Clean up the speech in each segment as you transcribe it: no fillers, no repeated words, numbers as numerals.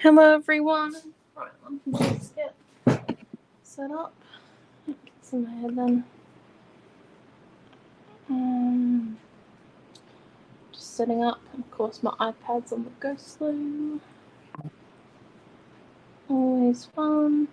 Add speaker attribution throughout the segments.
Speaker 1: Hello everyone. Right, let's get set up. Get some hair then. Just setting up. Of course, my iPad's on the go slow. Always fun.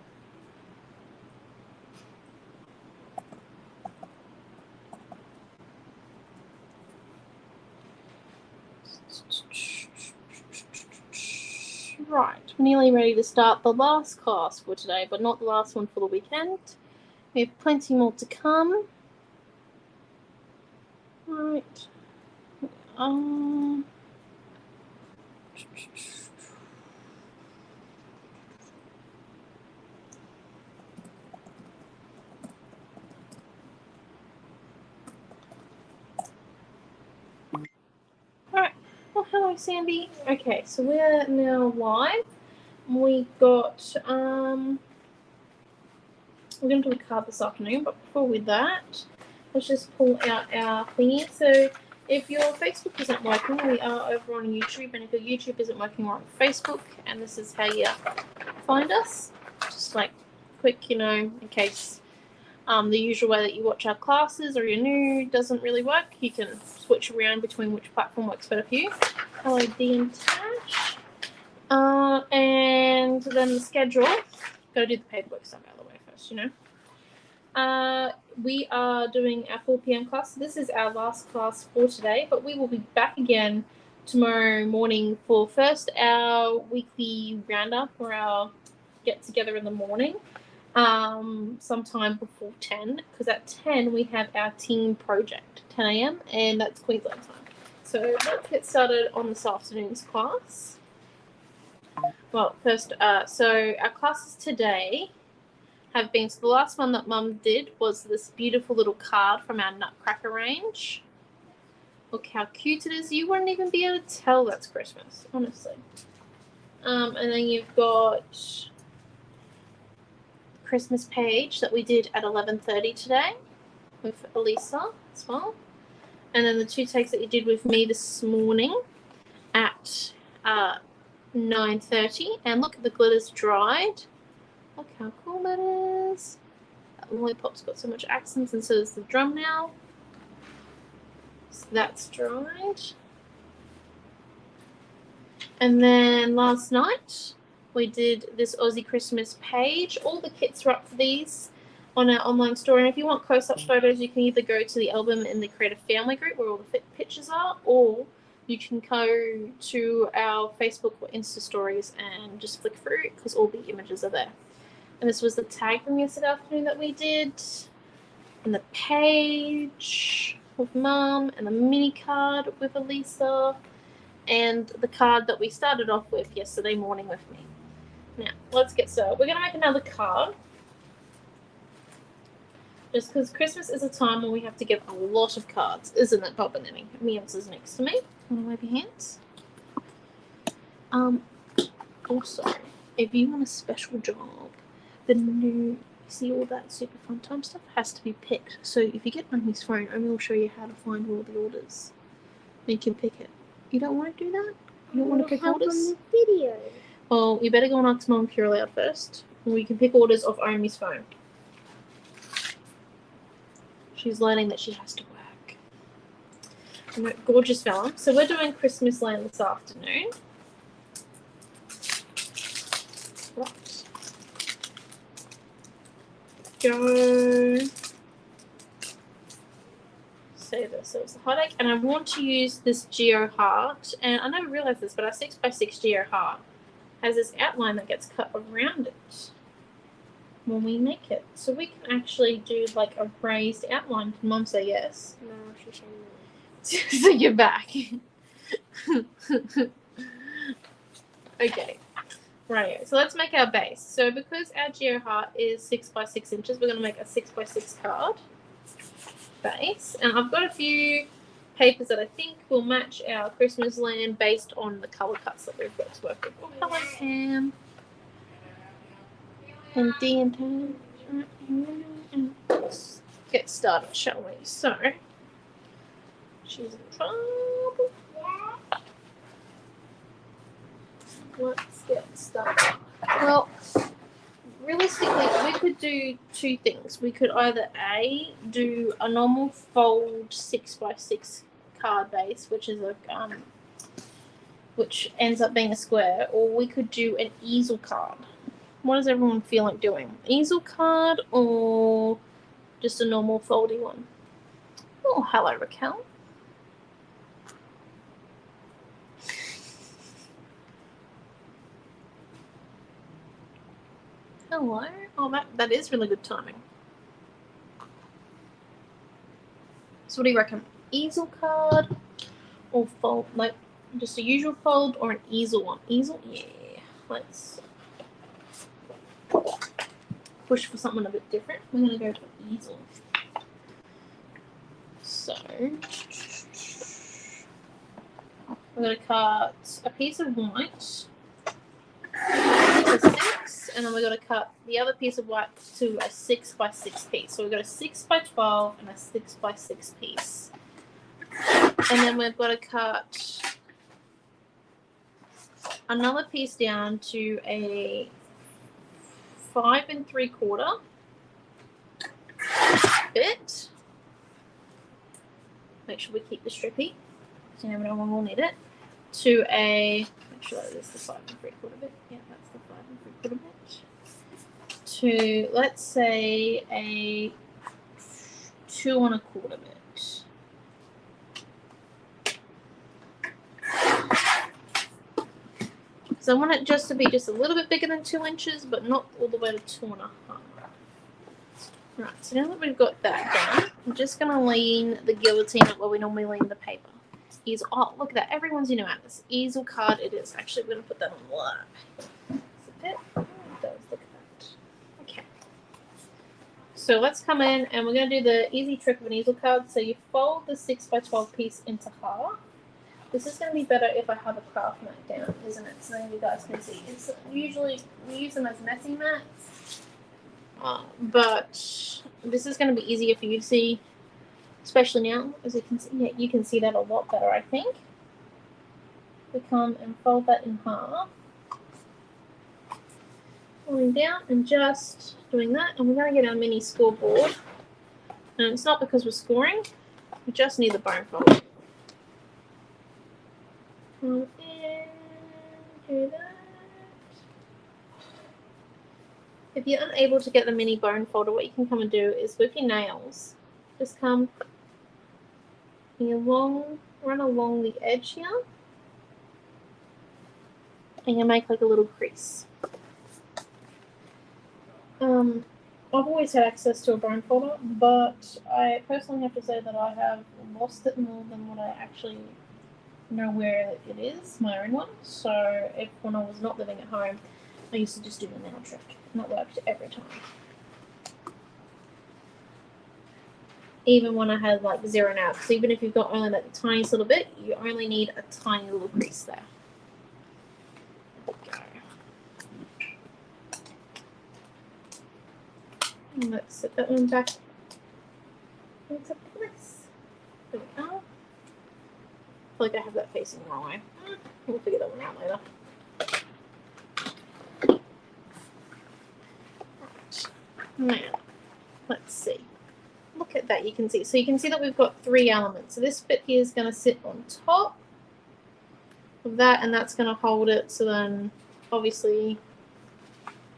Speaker 1: Right, we're nearly ready to start the last class for today, but not the last one for the weekend. We have plenty more to come. Right. Alright. Oh, hello, Sandy. Okay, so we're now live. We got, we're going to do a card this afternoon, but before we that, let's just pull out our thingy. So if your Facebook isn't working, we are over on YouTube, and if your YouTube isn't working, we're on Facebook, and this is how you find us. Just like quick, in case the usual way that you watch our classes or you're new doesn't really work, you can switch around between which platform works better for you. Hello, Dee and Tash. And then the schedule. Got to do the paperwork stuff out of the way first, We are doing our 4 p.m. class. This is our last class for today, but we will be back again tomorrow morning for first our weekly roundup or our get together in the morning, sometime before 10, because at 10 we have our team project, 10 a.m., and that's Queensland time. So let's get started on this afternoon's class. Well, first, so our classes today have been, so the last one that Mum did was this beautiful little card from our Nutcracker range. Look how cute it is. You wouldn't even be able to tell that's Christmas, honestly. And then you've got the Christmas page that we did at 11:30 today with Elisa as well. And then the 2 takes that you did with me this morning at 9:30, and look, the glitter's dried. Look how cool that is. That lollipop's got so much accents, and so does the drum now. So that's dried. And then last night we did this Aussie Christmas page. All the kits are up for these on our online store, and if you want close-up photos, you can either go to the album in the Creative Family group where all the pictures are, or you can go to our Facebook or Insta stories and just flick through it because all the images are there. And this was the tag from yesterday afternoon that we did, and the page with Mum, and the mini card with Elisa, and the card that we started off with yesterday morning with me. Now, let's get started. We're going to make another card, just because Christmas is a time when we have to give a lot of cards, isn't it, Bob and Annie? Mia's is next to me. Want to wipe your hands? Also, if you want a special job, the new, see all that super fun time stuff has to be picked. So if you get on his phone, Omi will show you how to find all the orders. And you can pick it. You don't want to do that? You don't want to pick orders? On the video. Well, you better go and ask Mum Pure Loud first. And we can pick orders off Omi's phone. She's learning that she has to work. And gorgeous film. So we're doing Christmasland this afternoon. Right. Go. Save this. So it's a heartache. And I want to use this Geo Heart. And I never realized this, but our 6x6 Geo Heart has this outline that gets cut around it when we make it. So we can actually do like a raised outline. Can Mum say yes?
Speaker 2: No, she said no.
Speaker 1: So you're back. Okay. Right, so let's make our base. So because our Geo Heart is 6x6 inches, we're going to make a 6x6 card base. And I've got a few papers that I think will match our Christmasland based on the colour cuts that we've got to work with. Oh, hello, Pam. And Dee and Tam. Let's get started, shall we? So, she's in trouble. let's get started. Well, realistically, we could do two things. We could either A, do a normal fold 6x6 card base, which is a which ends up being a square, or we could do an easel card. What does everyone feel like doing? Easel card or just a normal foldy one? Oh, hello, Raquel. Hello. Oh, that is really good timing. So what do you reckon? Easel card or fold, like just a usual fold, or an easel one? Easel? Yeah. Let's push for something a bit different. We're going to go for easel. So we're going to cut a piece of white to 6, and then we're going to cut the other piece of white to a 6x6 piece. So we've got a 6x12 and a 6x6 piece. And then we've got to cut another piece down to a 5 3/4 bit. Make sure we keep the strippy, because you never know when we'll need it. To a, make sure that is the 5 3/4 bit. Yeah, that's the 5 3/4 bit. To, let's say, a 2 1/4 bit. So I want it just to be just a little bit bigger than 2 inches, but not all the way to 2 1/2. Right, so now that we've got that done, I'm just going to lean the guillotine up where we normally lean the paper. Easel, oh, look at that. Everyone's new at this. Easel card it is. Actually, we're going to put that on the lap. Is it? Oh, it does. Look at that. Okay. So let's come in, and we're going to do the easy trick of an easel card. So you fold the 6x12 piece into half. This is going to be better if I have a craft mat down, isn't it? So then you guys can see. It's usually, we use them as messy mats. But this is going to be easier for you to see, especially now, as you can see. Yeah, you can see that a lot better, I think. We come and fold that in half, folding down and just doing that, and we're going to get our mini scoreboard. And it's not because we're scoring; we just need the bone fold. Come in, do that. If you're unable to get the mini bone folder, what you can come and do is with your nails, just come and run along the edge here, and you make like a little crease. I've always had access to a bone folder, but I personally have to say that I have lost it more than what I actually know where it is, my own one. So when I was not living at home, I used to just do the nail trick, and that worked every time. Even when I had like 0 nails. So even if you've got only like the tiniest little bit, you only need a tiny little crease there. There we go. And let's set that one back into place. There we go. I feel like I have that facing the wrong way. We'll figure that one out later. Now, let's see. Look at that, you can see. So you can see that we've got 3 elements. So this bit here is going to sit on top of that, and that's going to hold it. So then, obviously,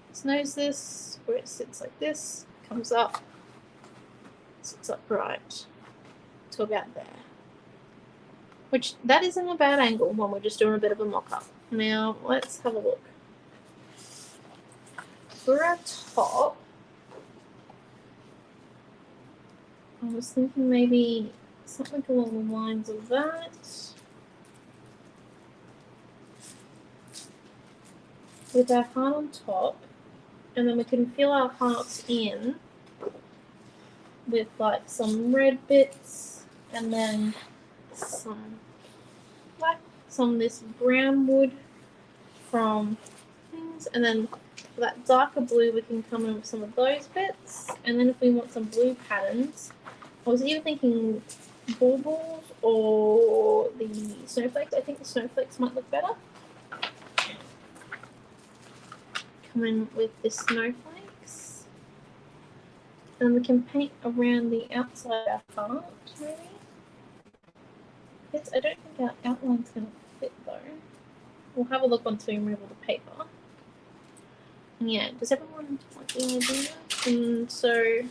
Speaker 1: let's nose this, where it sits like this, comes up, sits up right to about there. Which, that isn't a bad angle when we're just doing a bit of a mock-up. Now, let's have a look. For our top, I was thinking maybe something along the lines of that. With our heart on top, and then we can fill our hearts in with like some red bits, and then some black, some of this brown wood from things, and then for that darker blue we can come in with some of those bits, and then if we want some blue patterns, I was either thinking baubles or the snowflakes. I think the snowflakes might look better. come in with the snowflakes. And we can paint around the outside of our heart, maybe. I don't think our outline's going to fit though. We'll have a look once we remove all the paper. And yeah, does everyone like the idea? And so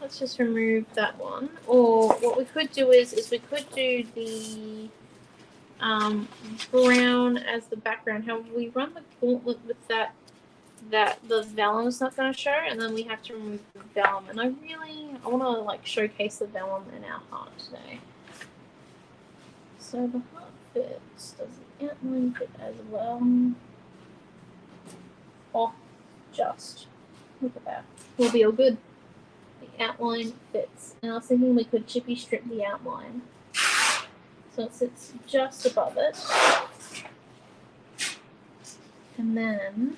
Speaker 1: let's just remove that one. Or what we could do is we could do the brown as the background. However, we run the gauntlet with that the vellum is not going to show, and then we have to remove the vellum. And I want to like showcase the vellum in our heart today. So the heart fits. Does the outline fit as well? Oh, just look at that. We'll be all good. The outline fits, and I was thinking we could chippy strip the outline so it sits just above it, and then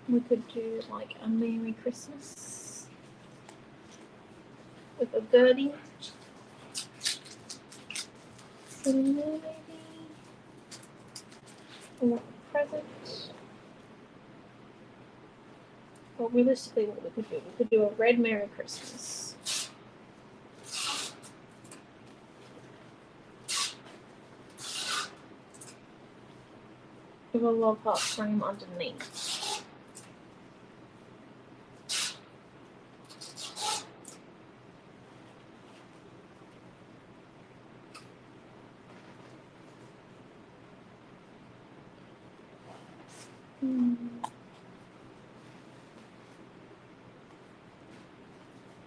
Speaker 1: we could do like a Merry Christmas with a birdie sitting there, maybe, or a present. Well, realistically, what we could do a red Merry Christmas. With a love heart frame underneath.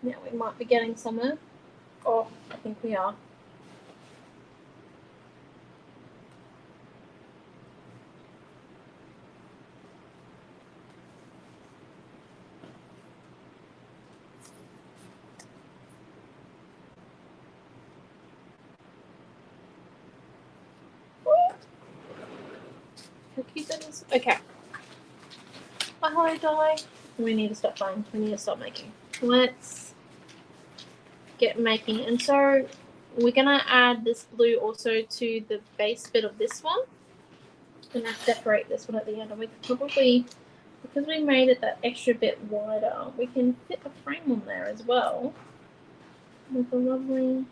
Speaker 1: Now we might be getting somewhere. Oh, I think we are. How cute that is. Okay. Oh, hello, Dolly. We need to stop playing. We need to stop making. Let's get making. And so we're going to add this blue also to the base bit of this one. I'm going to decorate this one at the end. And we could probably, because we made it that extra bit wider, we can fit a frame on there as well with a lovely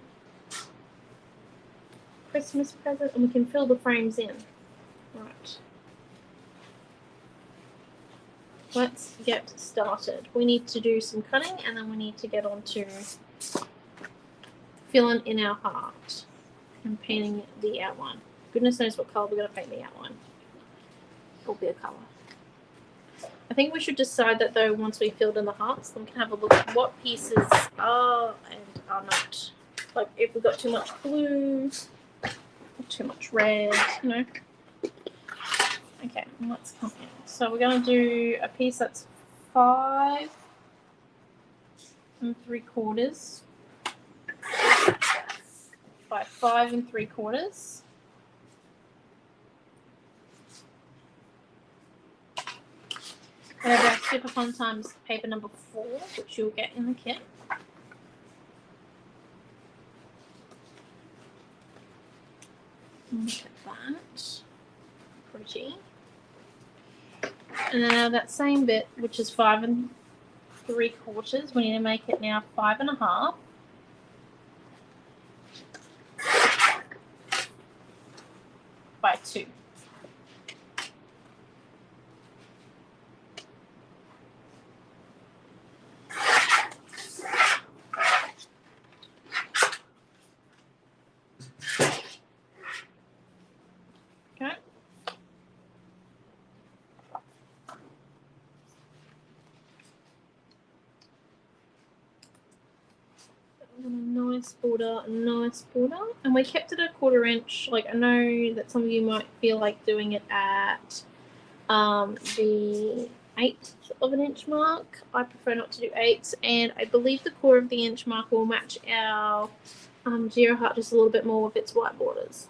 Speaker 1: Christmas present, and we can fill the frames in. Right. Let's get started. We need to do some cutting, and then we need to get on to filling in our heart and painting the outline. Goodness knows what colour we're going to paint the outline. It'll be a colour. I think we should decide that though once we filled in the hearts, then we can have a look at what pieces are and are not. Like if we've got too much blue or too much red, you know. Okay, let's come in. So we're going to do a piece that's 5 3/4 by 5 3/4. We have our Super Fun Times paper number 4, which you'll get in the kit. Look at that. Pretty. And then out of that same bit, which is 5 3/4, we need to make it now 5 1/2. By 2. Nice border, and we kept it a 1/4 inch. Like I know that some of you might feel like doing it at the 1/8 of an inch mark. I prefer not to do 8s, and I believe the 1/4 of the inch mark will match our Giro heart just a little bit more with its white borders.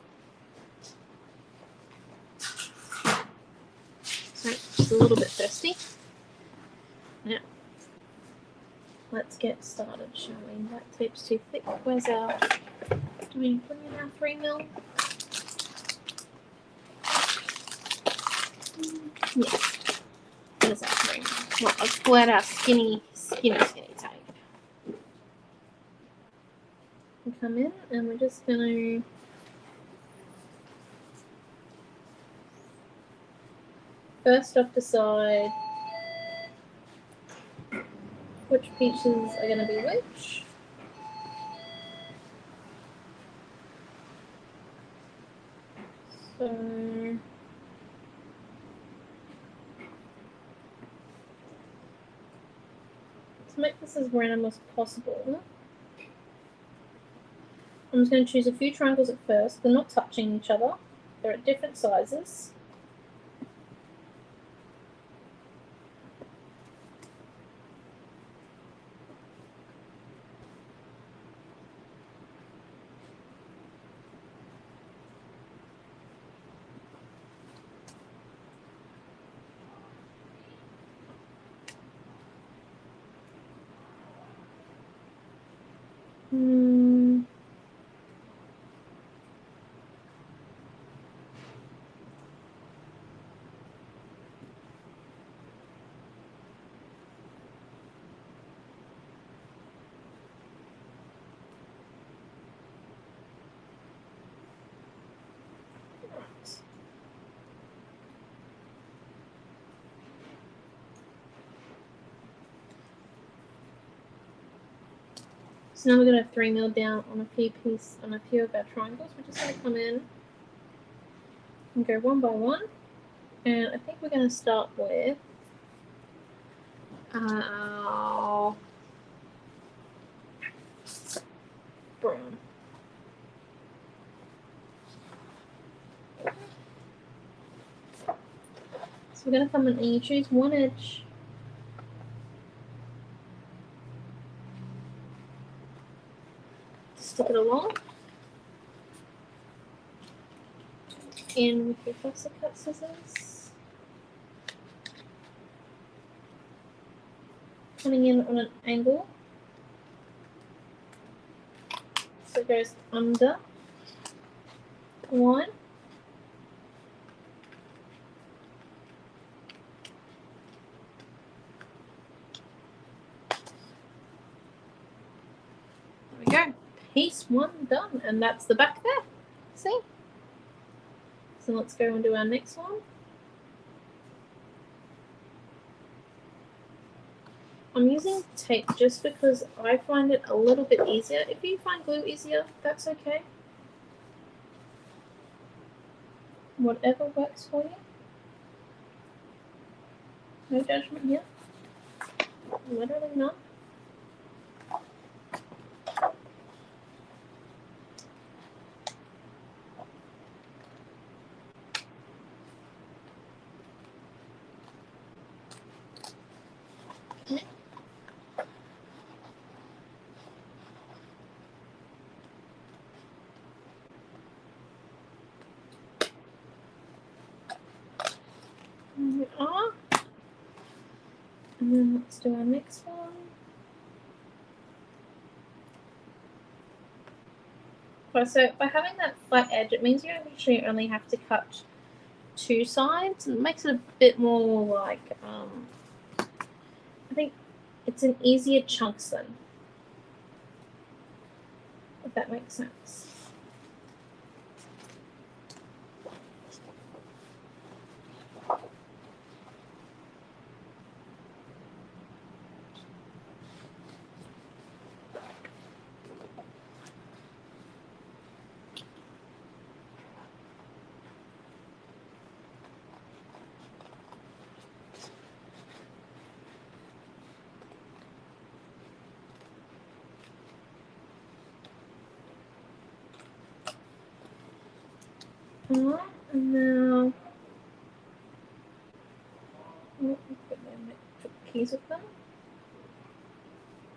Speaker 1: So just a little bit thirsty. Now let's get started, shall we? That tape's too thick. Where's our... Do we bring in our 3mm? Yeah. What is that thing? Well, a flat out skinny tape. We come in and we're just gonna first off decide which pieces are gonna be which. So to make this as random as possible, I'm just going to choose a few triangles at first. They're not touching each other. They're at different sizes. So now we're going to 3 mil down on a few of our triangles. We're just going to come in and go one by one. And I think we're going to start with brown. So we're going to come in and you choose one edge. Stick it along. In with your fussy cut scissors. Coming in on an angle. So it goes under one. There we go. Piece one done, and that's the back there. See? So let's go and do our next one. I'm using tape just because I find it a little bit easier. If you find glue easier, that's okay. Whatever works for you. No judgment here. Literally none. Okay. And we are. And then let's do our next one. So by having that flat edge, it means you actually only have to cut 2 sides. It makes it a bit more like, I think it's an easier chunks then, if that makes sense. And now put the keys with them.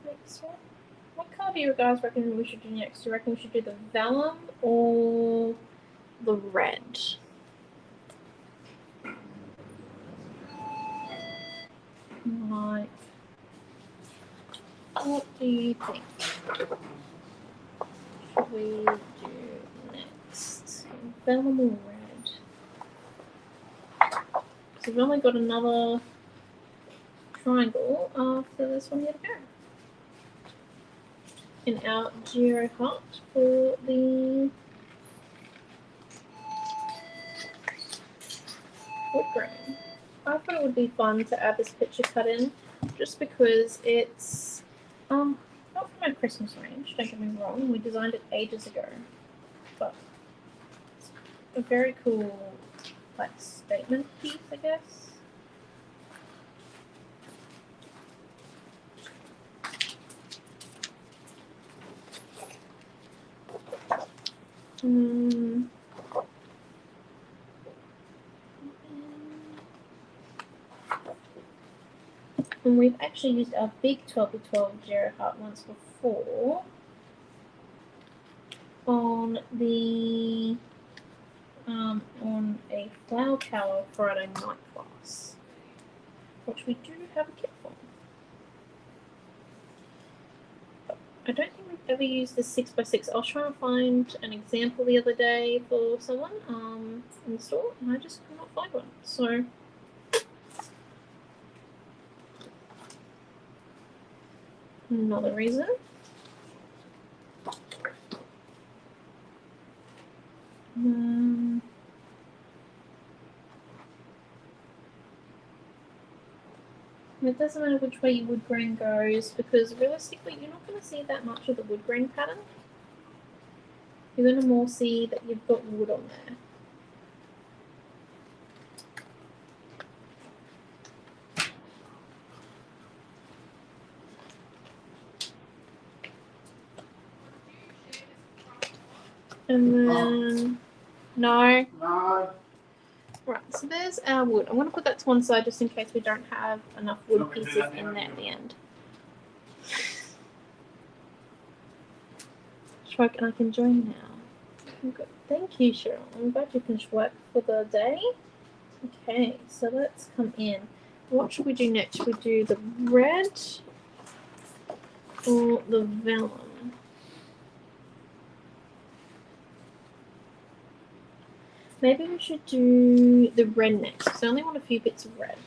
Speaker 1: Next one. What colour do you guys reckon we should do next? Do you reckon we should do the vellum or the red? Like, what do you think? Should we do next? Vellum or red? We've only got another triangle after this one here to go. In our Giro hut for the wood grain. I thought it would be fun to add this picture cut in, just because it's not from my Christmas range, don't get me wrong, we designed it ages ago, but it's a very cool like statement piece, I guess. And we've actually used our big 12x12 Giro Heart once before on the on a flower power Friday night class, which we do have a kit for. But I don't think we've ever used this 6x6. I was trying to find an example the other day for someone in the store, and I just could not find one. So another reason. It doesn't matter which way your wood grain goes, because realistically you're not going to see that much of the wood grain pattern. You're going to more see that you've got wood on there. And then, no. Right, so there's our wood. I'm going to put that to one side just in case we don't have enough wood pieces in there at the end. Shrug, and I can join now. Good. Thank you, Cheryl. I'm glad you finished work for the day. Okay, so let's come in. What should we do next? Should we do the red or the vellum? Maybe we should do the red next, because I only want a few bits of red.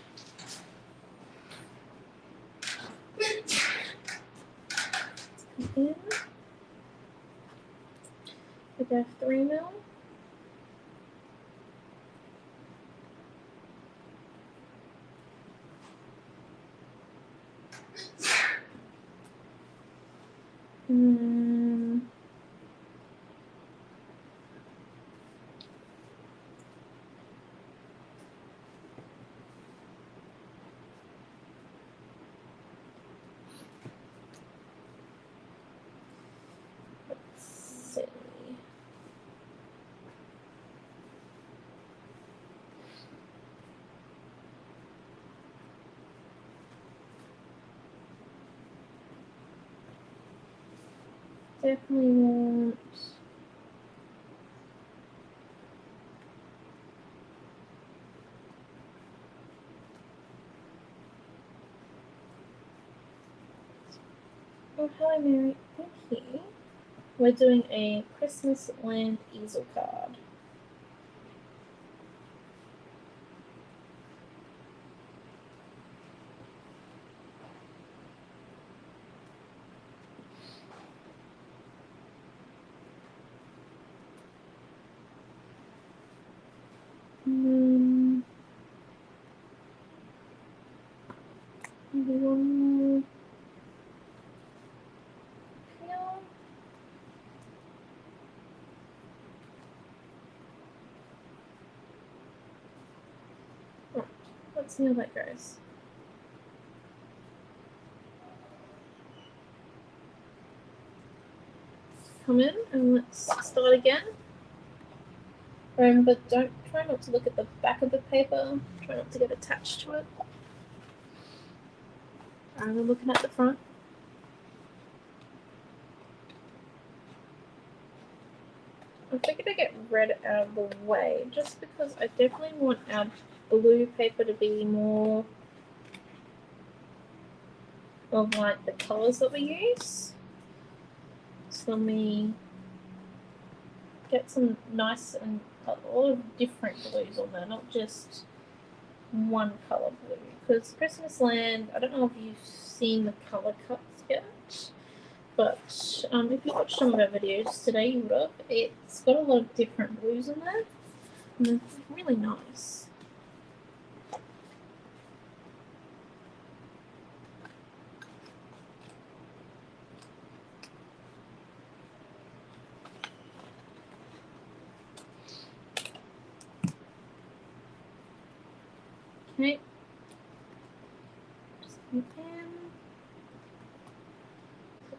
Speaker 1: Come in with our 3mm. Definitely want oh, hello Mary, thank you. We're doing a Christmasland easel card. Maybe one more here. Right, let's see how that goes. Come in and let's start again. Remember, try not to look at the back of the paper. Try not to get attached to it. Only looking at the front. I figured I'd get red out of the way, just because I definitely want our blue paper to be more of like the colours that we use. So let me get some nice and a lot of different blues on there, not just one colour blue, because Christmasland, I don't know if you've seen the colour cuts yet, but if you watched some of our videos today, you would have. It's got a lot of different blues in there, and they're really nice. Okay. Just come in.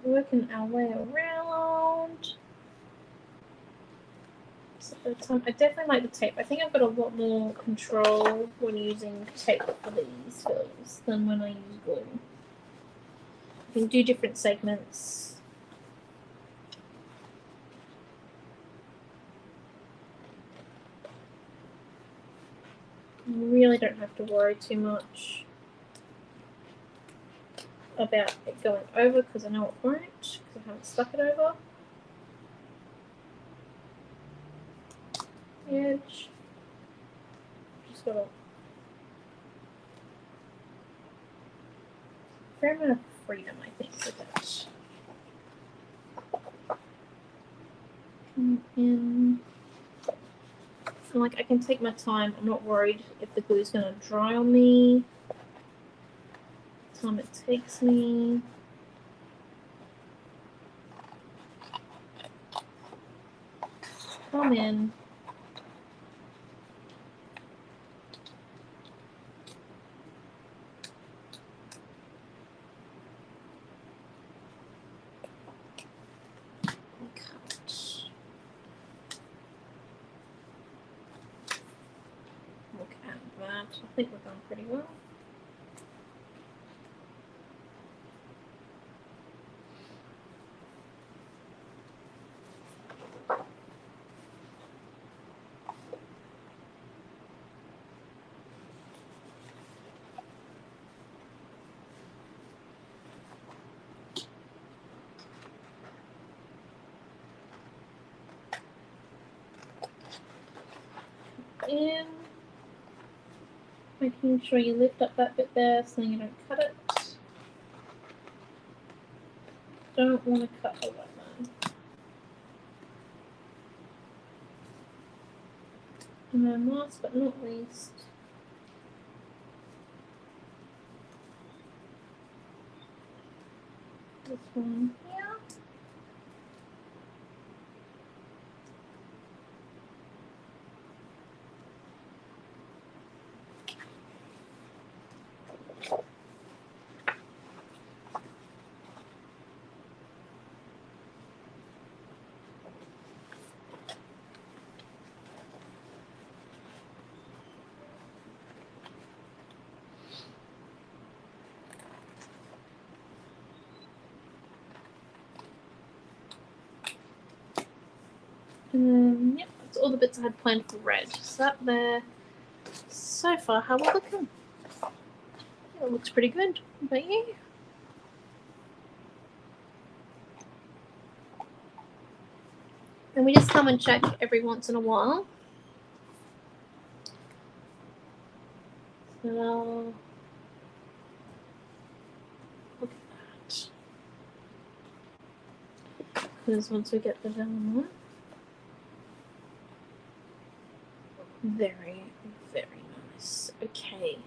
Speaker 1: Working our way around. So I definitely like the tape. I think I've got a lot more control when using tape for these films than when I use glue. I can do different segments. You really don't have to worry too much about it going over, because I know it won't, because I haven't stuck it over. Edge. Just got a fair amount of freedom, I think, with that. Come in. And like, I can take my time. I'm not worried if the glue's going to dry on me. The time it takes me. Come in. Cut. Look at that. I think we're going pretty well. In, making sure you lift up that bit there so you don't cut it. Don't want to cut all that line. And then last but not least, this one here. And then, yep, that's all the bits I had planned for red. So that there, so far, how we looking? Yeah, it looks pretty good, but yeah. And we just come and check every once in a while. So, look at that. Because once we get the vellum on, very, very nice. Okay.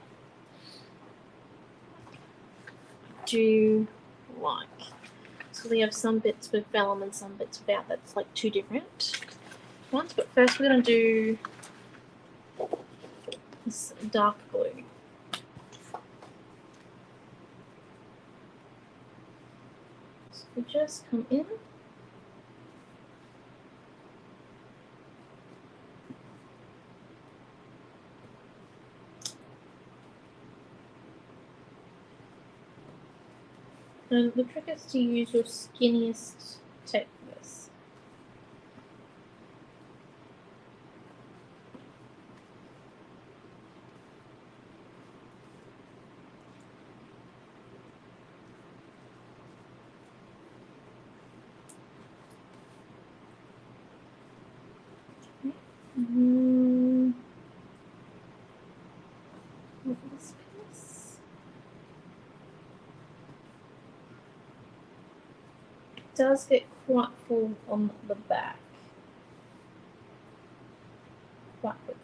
Speaker 1: Do like. So we have some bits with vellum and some bits without. That's like two different ones. But first we're going to do this dark blue. So we just come in. And the trick is to use your skinniest tape for this. This piece does get quite full on the back quite quickly.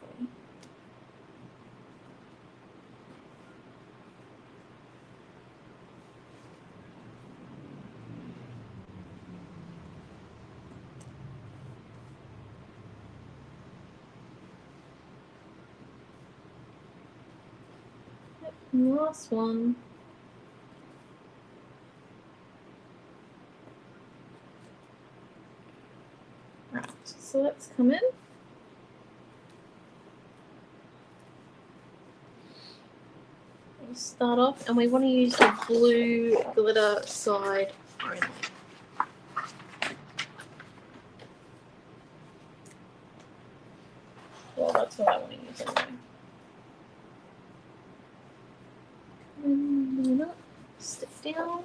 Speaker 1: And last one. Right, so let's come in. We'll start off, and we want to use the blue glitter side only. Well, that's what I want to use anyway. And up, stick down.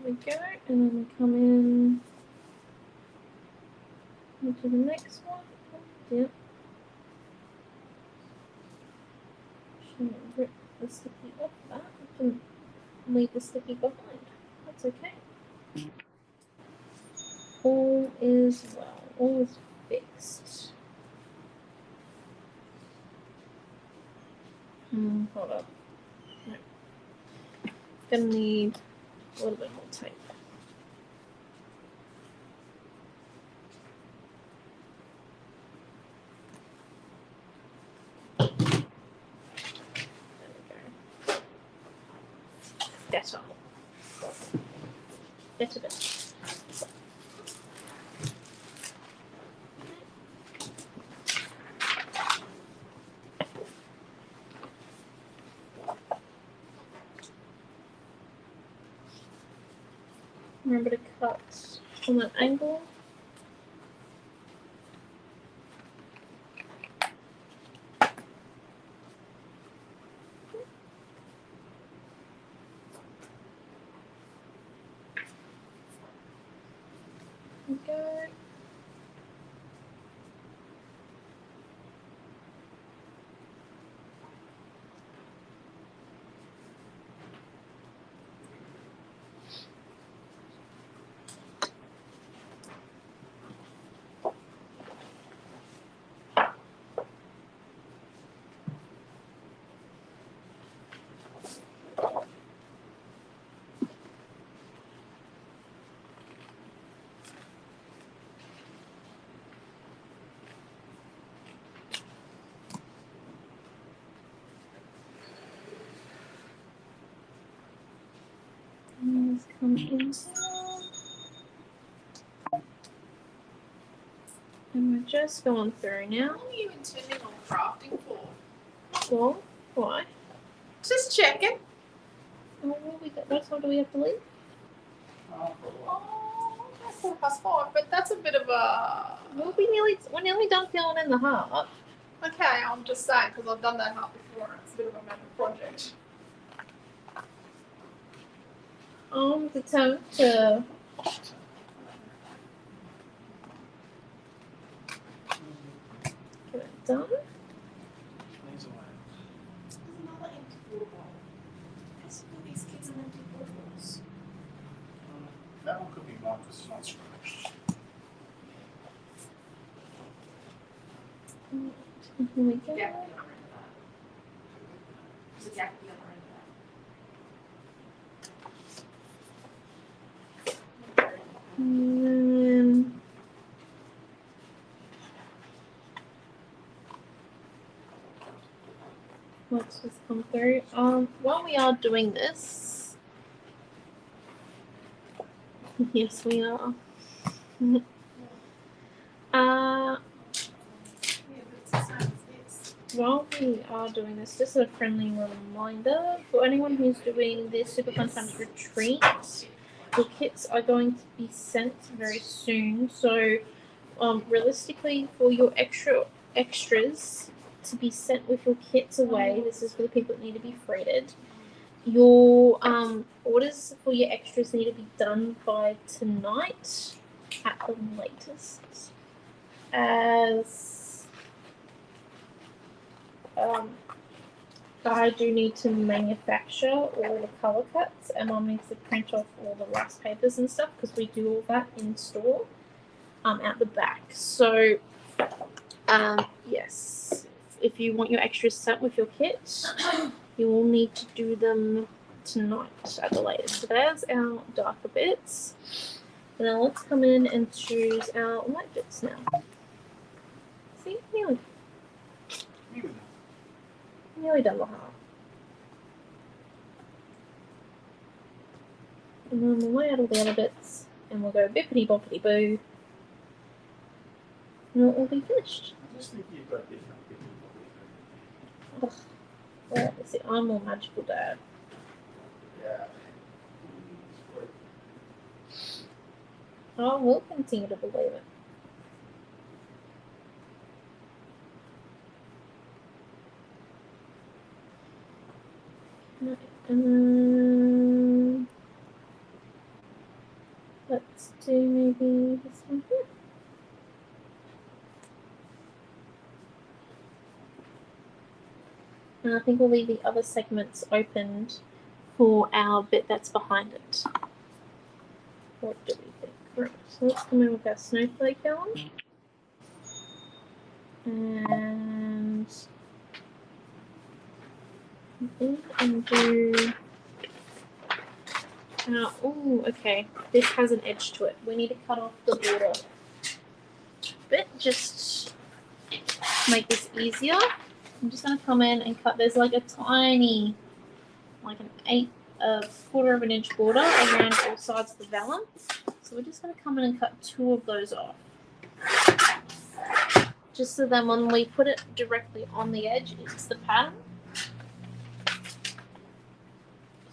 Speaker 1: There we go, and then we come in into the next one. Yep. Should rip the sticky off that. I didn't leave the sticky behind. That's okay. All is well. All is fixed. Hold up. No. Gonna need a little bit more tape. There we go. Better. Better, better. Remember to cut on that angle. Go. Let's come in. And we're just going through now.
Speaker 2: What are you intending on crafting for?
Speaker 1: Well, why?
Speaker 2: Just checking.
Speaker 1: Oh, what time do we have to leave?
Speaker 2: Oh, that's 5:05, but that's a bit of a...
Speaker 1: We're nearly done filling in the heart.
Speaker 2: Okay, I'm just saying, because I've done that heart before, and it's a bit of a mental project.
Speaker 1: I'm determined to get it done.
Speaker 2: There's another empty water bottle. There's all these kids and empty water bottles.
Speaker 3: That one could be mine because it's not scratched.
Speaker 1: Here we go.
Speaker 2: Yeah, the other end of that. There's exactly the other end of that.
Speaker 1: And then let's just come through. While we are doing this, yes, we are. While we are doing this, just a friendly reminder for anyone who's doing the Super Fun Times retreat, your kits are going to be sent very soon. So, realistically, for your extras, to be sent with your kits away, this is for the people that need to be freighted. Your orders for your extras need to be done by tonight at the latest, as I do need to manufacture all the color cuts, and Mum needs to print off all the rice papers and stuff because we do all that in store out the back. So yes, if you want your extras sent with your kit, you will need to do them tonight at the latest. So there's our darker bits. And now let's come in and choose our light bits now. See, nearly done the heart. And then we'll lay out all the other bits and we'll go bippity boppity boo. And it'll all be finished.
Speaker 3: I just think you've got different people.
Speaker 1: Well, see, I'm more magical dad.
Speaker 3: Yeah.
Speaker 1: I will continue to believe it. Let's do maybe this one here. And I think we'll leave the other segments opened for our bit that's behind it. What do we think? Right, so let's come in with our snowflake on. And do. Oh, okay. This has an edge to it. We need to cut off the border bit just to make this easier. I'm just going to come in and cut. There's like a tiny, like a quarter of an inch border around all sides of the vellum. So we're just going to come in and cut 2 of those off. Just so then when we put it directly on the edge, it's the pattern.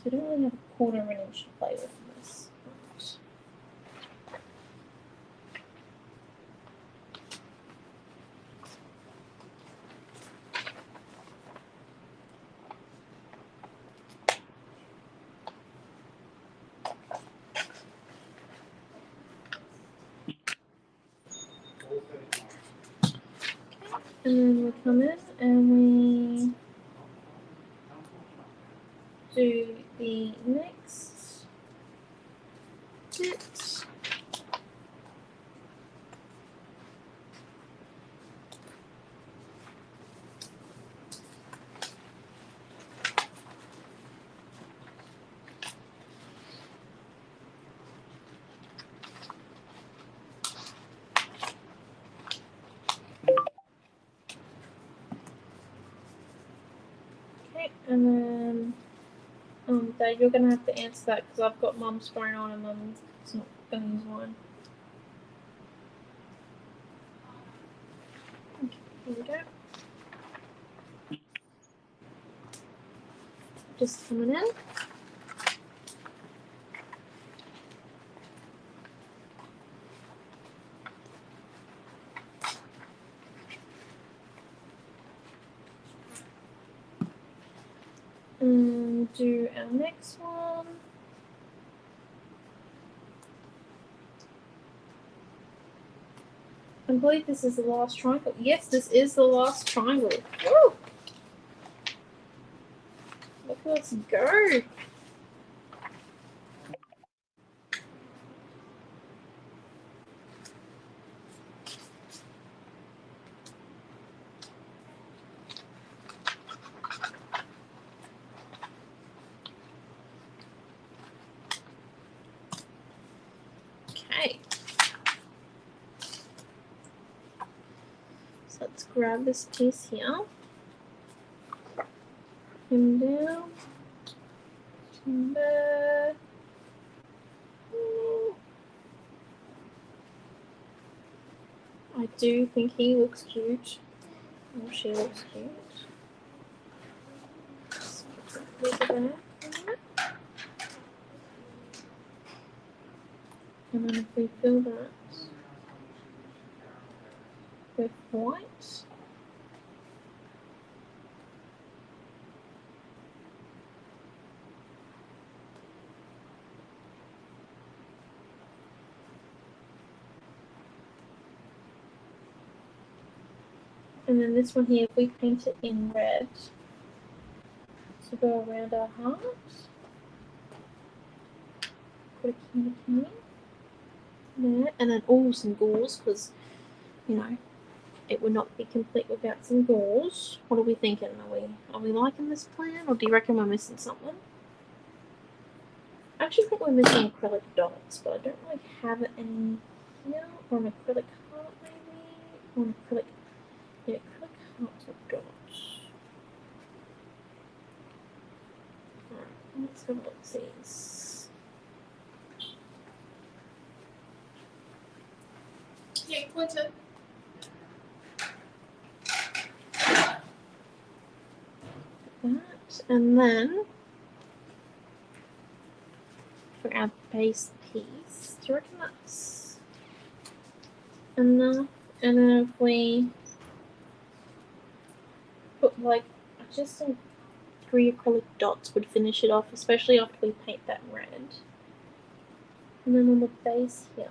Speaker 1: So we don't really have a quarter of an inch to play with in this. And then we come in and we do the next bit. Okay, and then Dad, you're gonna have to answer that because I've got Mum's phone on and Mum's not gonna use mine. Okay, here we go. Just coming in. And do our next one. I believe this is the last triangle. Yes, this is the last triangle. Woo! Let's go. Okay. So let's grab this piece here. Him down. Timber. I do think he looks cute. Or she looks cute. Just put that there. And then if we fill that with white, And then this one here, if we paint it in red, so go around our heart. Put a candy there, and then some gauze, because you know it would not be complete without some gauze. What are we thinking? Are we liking this plan, or do you reckon we're missing something? I actually think we're missing acrylic dots, but I don't really have any here. Or an acrylic heart, maybe, or an acrylic. Yeah, acrylic hearts or dots. Alright, let's have a look at these.
Speaker 2: Yeah, pointer.
Speaker 1: That, and then for our base piece, do you reckon that's enough? And then if we put like just some 3 acrylic dots would finish it off, especially after we paint that red. And then on the base here,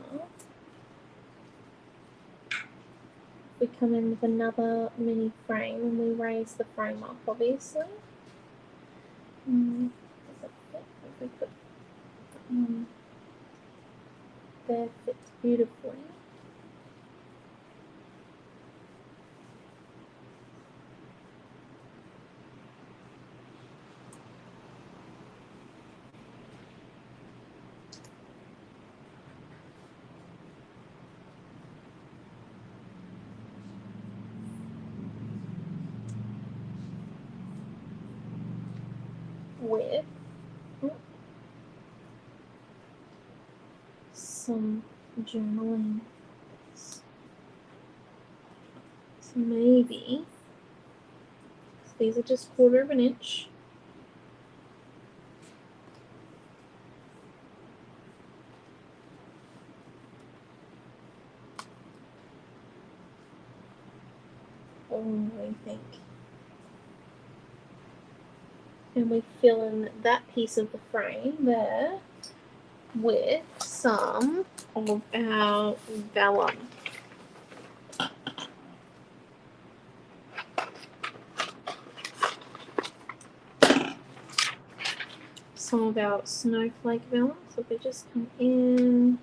Speaker 1: we come in with another mini frame and we raise the frame up, obviously. Does that fit? If we put that one there, fits beautifully. With some journaling. So maybe these are just 1/4 of an inch. I think. And we fill in that piece of the frame there with some of our vellum. Some of our snowflake vellum. So if we just come in,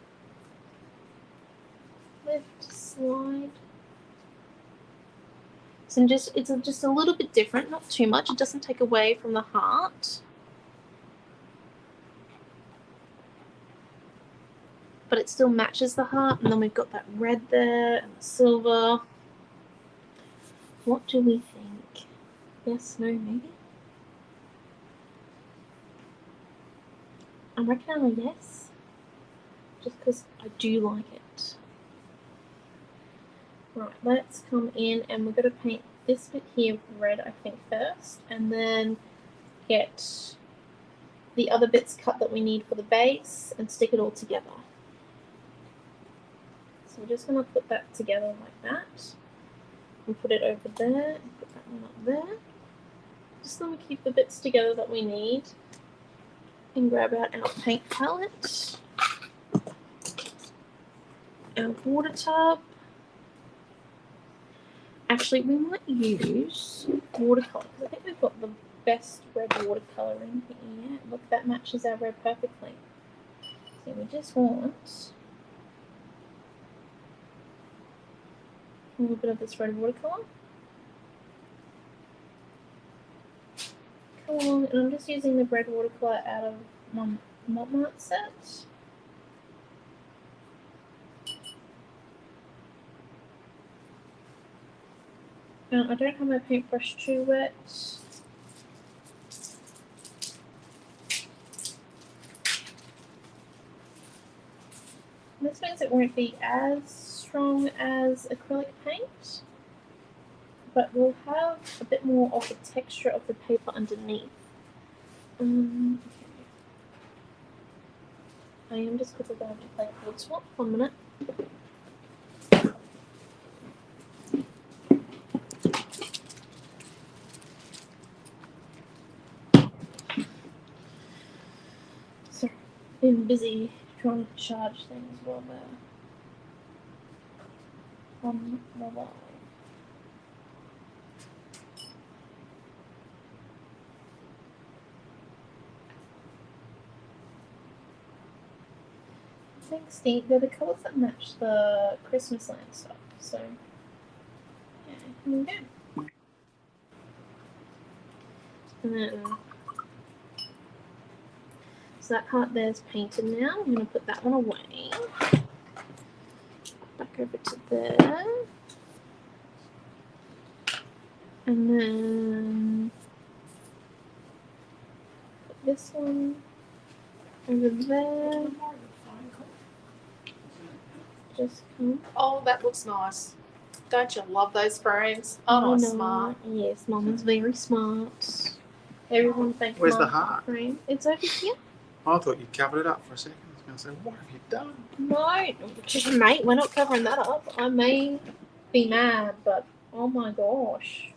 Speaker 1: lift, slide. So it's just a little bit different, not too much. It doesn't take away from the heart. But it still matches the heart, and then we've got that red there and the silver. What do we think? Yes, no, maybe? I reckon a yes, just because I do like it. Right, let's come in and we're going to paint this bit here red, I think, first, and then get the other bits cut that we need for the base and stick it all together. So we're just going to put that together like that and put it over there and put that one up there. Just going to keep the bits together that we need and grab out our paint palette, our water tub. Actually, we might use watercolour because I think we've got the best red watercolour in here. Look, that matches our red perfectly. So we just want a little bit of this red watercolour. Come along, and I'm just using the red watercolour out of my Mop Mart set. I don't have my paintbrush too wet. This means it won't be as strong as acrylic paint, but we'll have a bit more of the texture of the paper underneath. Okay. I am just quickly going to play a wood swap. 1 minute. Sorry, been busy trying to charge things while they're on the line. Thanks, Steve. They're the colours that match the Christmasland stuff. So, yeah, here we go. And then, so that part there's painted now. I'm going to put that one away. Back over to there. And then put this one over there. Just come.
Speaker 2: Oh, that looks nice. Don't you love those frames? Oh,
Speaker 1: I know.
Speaker 2: smart.
Speaker 1: Yes, Mum is very smart. Everyone thank
Speaker 3: Where's
Speaker 1: Mum
Speaker 3: the
Speaker 1: for
Speaker 3: heart?
Speaker 1: frame. It's over here.
Speaker 3: I thought you covered it up for a second. I was going to say, what have you done?
Speaker 1: No, mate, we're not covering that up. I may be mad, but oh my gosh.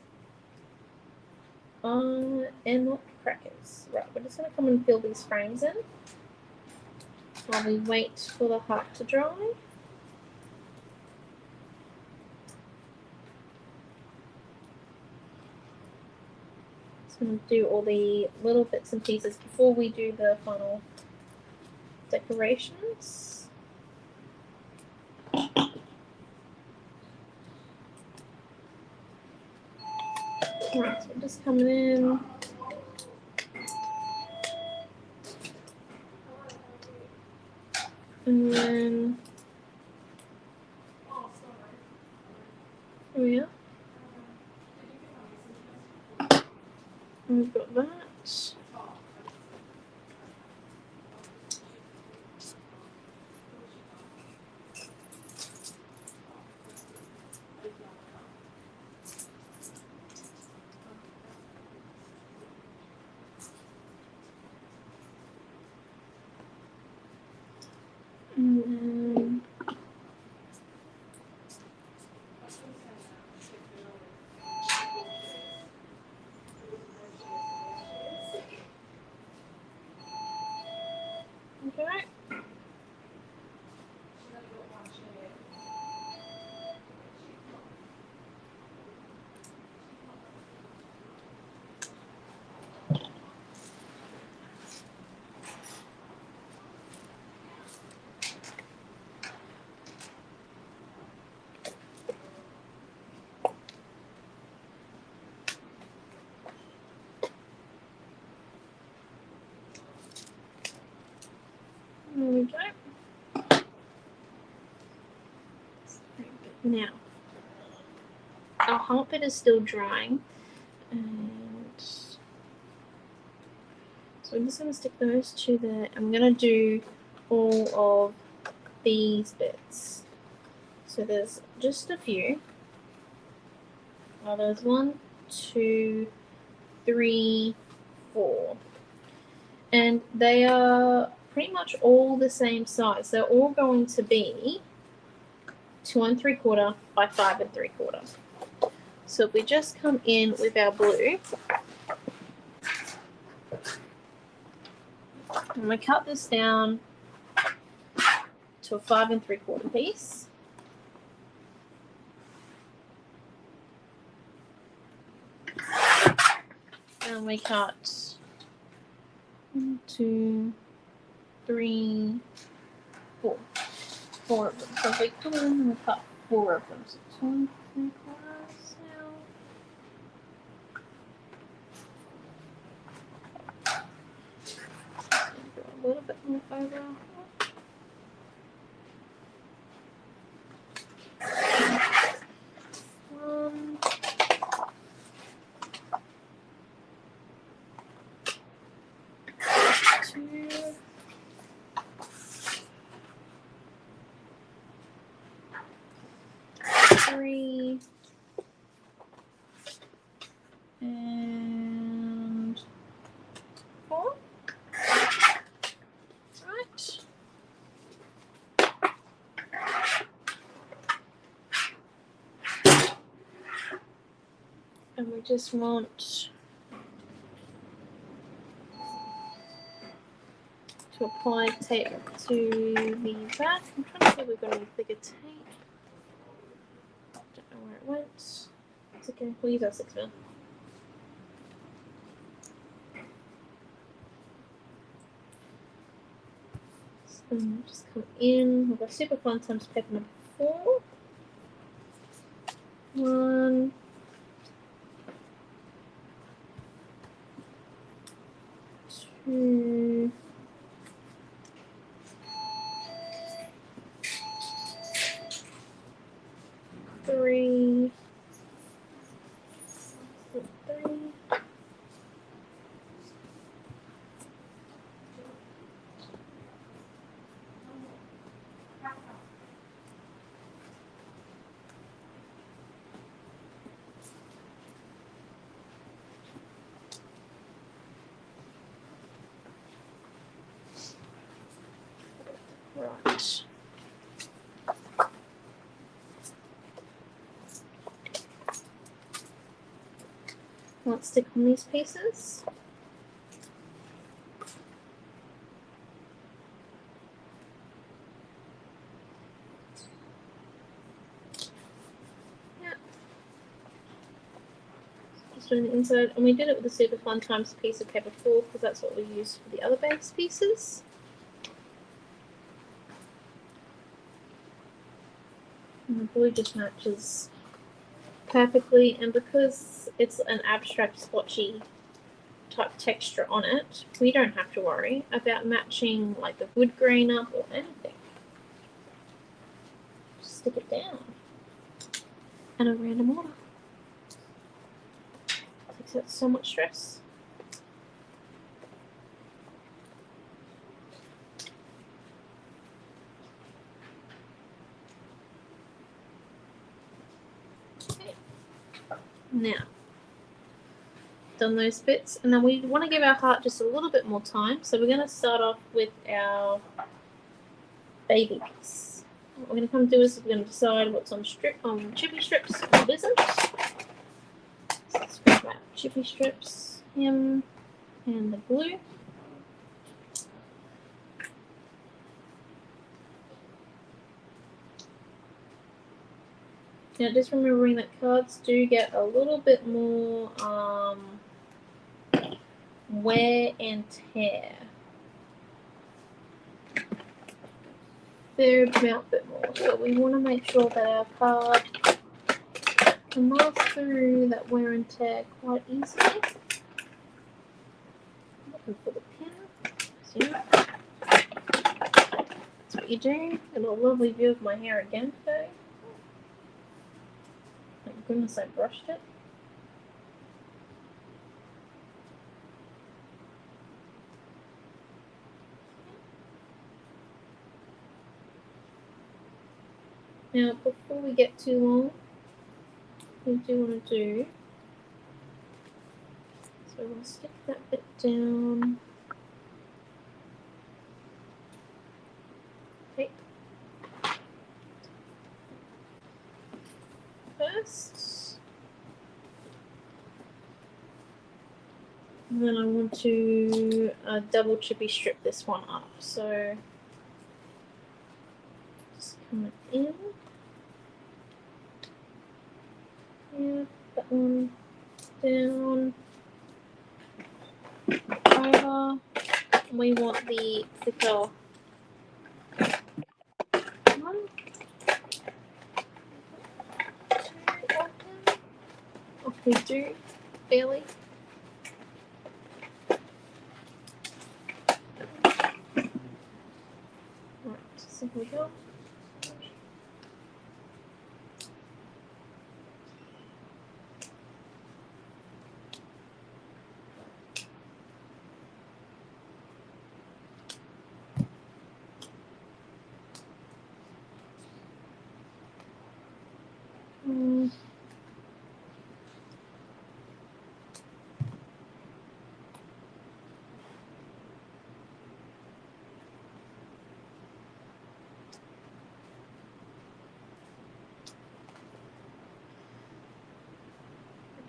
Speaker 1: And not crackers. Right, we're just gonna come and fill these frames in while we wait for the heart to dry. Just gonna do all the little bits and pieces before we do the final decorations. Right, so we're just coming in. And then here we are. And we've got that. And then okay. There we go. Now, our heart bit is still drying, and so I'm just going to stick those two there. I'm going to do all of these bits. So there's just a few. Oh, there's 1, 2, 3, 4. And they are pretty much all the same size. They're all going to be 2 3/4 by 5 3/4. So if we just come in with our blue, and we cut this down to a 5 3/4 piece. And we cut 1, 2, 3, 4. 4 of them. So if we come in and we cut 4 of them. So 2 3/4 now. Go a little bit more over. One. 2. 3. And 4. Right. And we just want to apply tape to the back. I'm trying to see if we've got any bigger tape. Don't know where it went. It's okay, we'll use our 6mm. And just come in with a super fun times paper number 4. 1, 2, 3, 3. Right. Let's stick on these pieces. Yeah. Just doing the inside, and we did it with the super fun times piece of paper 4 because that's what we used for the other base pieces. And the blue just matches perfectly, and because it's an abstract splotchy type texture on it, we don't have to worry about matching like the wood grain up or anything. Just stick it down in a random order. Takes out so much stress. Okay. Now, done those bits, and then we want to give our heart just a little bit more time, so we're going to start off with our baby piece. What we're going to come do is we're going to decide what's on chippy strips or what isn't. So let's grab our chippy strips, him and the blue. Now just remembering that cards do get a little bit more wear and tear. Fair amount bit more. So we want to make sure that our card can last through that wear and tear quite easily. Looking for the pin. So that's what you do. Got a lovely view of my hair again today. Thank goodness I brushed it. Now, before we get too long, we do want to do, so we'll stick that bit down. Okay. First, and then I want to double chippy strip this one up. So just come in. Yeah, that one down, over. We want the thicker one. Oh, we do, barely. Right, so here we go.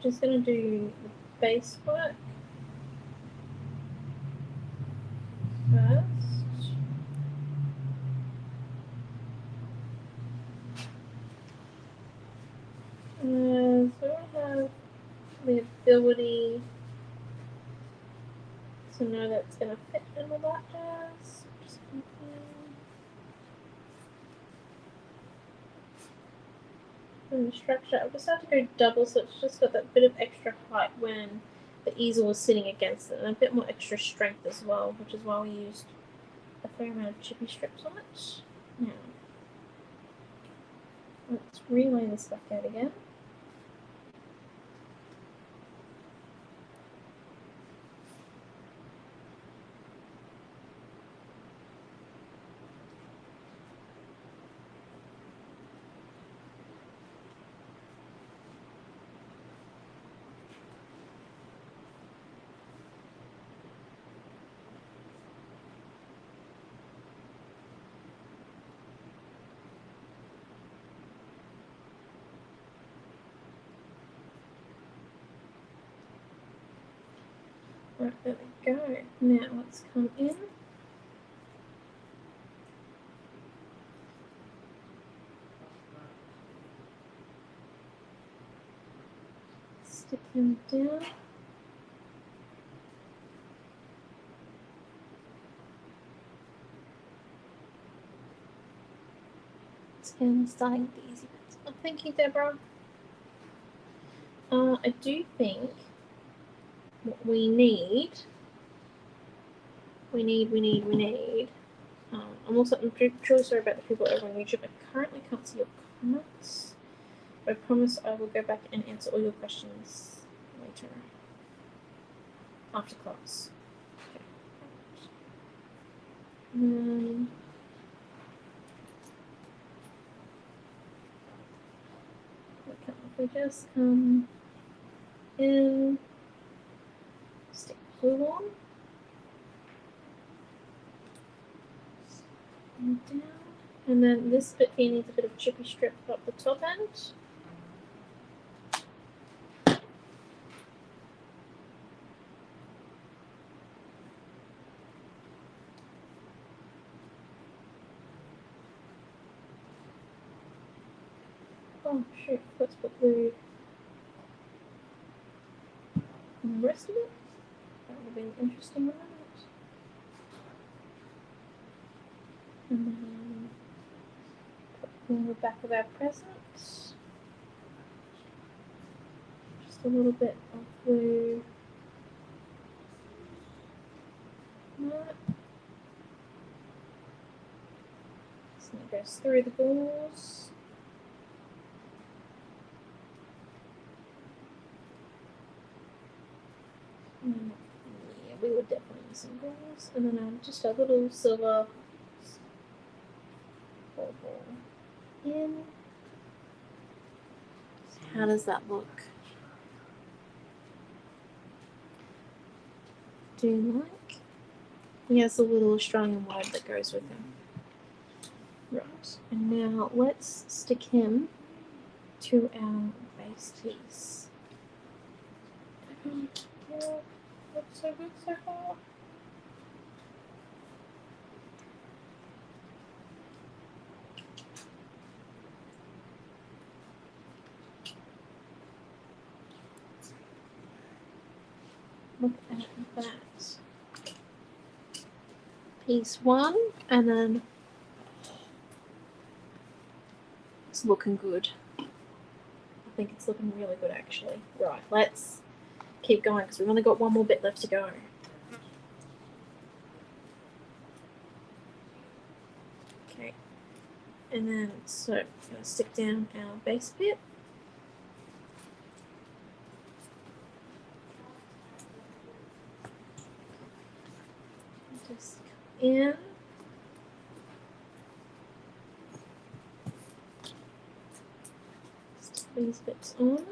Speaker 1: Just going to do the base work first. So I have the ability to know that's going to fit in all that jazz. Just And the structure, I've decided to go double, so it's just got that bit of extra height when the easel was sitting against it, and a bit more extra strength as well, which is why we used a fair amount of chippy strips on it. Now, let's relay this back out again. Right, there we go. Now let's come in. Stick them down. Again, starting with the easy bits. Oh, thank you, Deborah. I do think what we need. I'm also truly sorry about the people over on YouTube. I currently can't see your comments. But I promise I will go back and answer all your questions later. After class. Okay. If we just come in, stick glue on, and down, and then this bit here needs a bit of chippy strip up the top end. Oh shoot, let's put glue on the rest of it. That would be an interesting one. And then put in the back of our present. Just a little bit of glue. So it goes through the balls. Yeah, we would definitely use some balls. And then just a little silver ball in. How does that look? Do you like? He has a little Australian word that goes with him. Right, and now let's stick him to our base piece. Yeah, looks so good so far. Look at that. Piece one, and then it's looking good. I think it's looking really good actually. Right, let's keep going because we've only got one more bit left to go. Okay, and then so I'm going to stick down our base bit. Just come in. Stick these bits on.